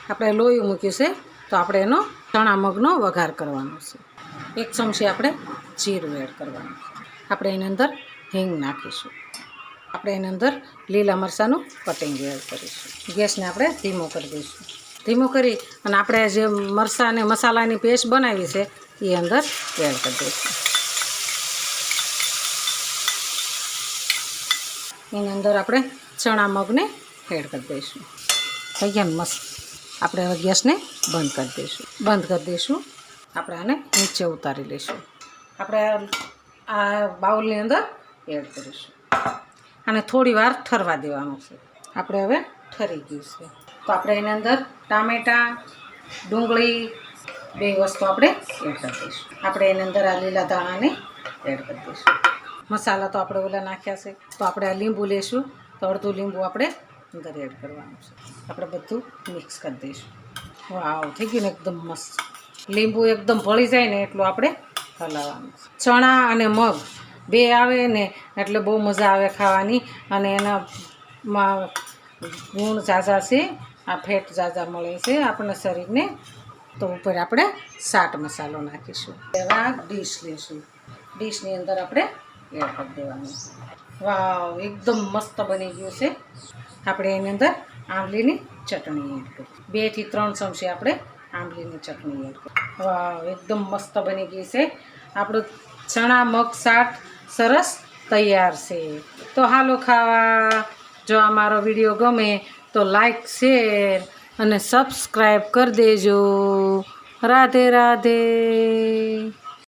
આપણે લોહી મૂક્યું છે તો આપણે એનો ચણા મગનો વઘાર કરવાનો છે। 1 ચમચી આપણે જીરું એડ કરવાનું છે। આપણે એની અંદર હિંગ નાખીશું। આપણે એની અંદર લીલા મરચાંનું કટિંગ એડ કરીશું। ગેસને આપણે ધીમો કરી દઈશું। ધીમો કરી અને આપણે જે મરચાં અને મસાલાની પેસ્ટ બનાવી છે એ અંદર એડ કરી દઈશું। એની અંદર આપણે ચણા મગને એડ કરી દઈશું। થઈ ગયા ને મસ્ત। આપણે હવે ગેસને બંધ કરી દઈશું। આપણે આને નીચે ઉતારી લઈશું। આપણે આ બાઉલની અંદર એડ કરીશું। આને થોડી વાર ઠરવા દેવાનું છે। આપણે હવે ઠરી ગયું છે તો આપણે એની અંદર ટામેટાં ડુંગળી 2 વસ્તુ આપણે એડ કરી દઈશું। આપણે એની અંદર આ લીલા ધાણાને એડ કરી દઈશું। મસાલા તો આપણે ઓલા નાખ્યા છે તો આપણે આ લીંબુ લઈશું તો અડધું લીંબુ આપણે અંદર એડ કરવાનું છે। આપણે બધું મિક્સ કરી દઈશું। વાવ, થઈ ગયું ને એકદમ મસ્ત। લીંબુ એકદમ ભળી જાય ને એટલું આપણે હલાવવાનું છે। ચણા અને મગ 2 આવે ને એટલે બહુ મજા આવે ખાવાની અને એનામાં ગુણ ઝાઝા છે, આ ફેટ ઝાઝા મળે છે આપણને શરીરને। તો ઉપર આપણે ચાટ મસાલો નાખીશું। એવા ડીશ લઈશું। ડીશની અંદર આપણે એડ કરી દેવાનું। વાવ, એકદમ મસ્ત બની ગયું છે। આપણે એની અંદર આંબલીની ચટણી એડ કરીશું। 2 થી 3 ચમચી આપણે આંબલીની ચટણી એડ કરીશું। વાવ, એકદમ મસ્ત બની ગઈ છે। આપણું ચણા મગ શાક સરસ તૈયાર છે। તો હાલો ખાવા। જો અમારો વિડીયો ગમે તો લાઈક શેર અને સબસ્ક્રાઈબ કરી દેજો। રાધે રાધે।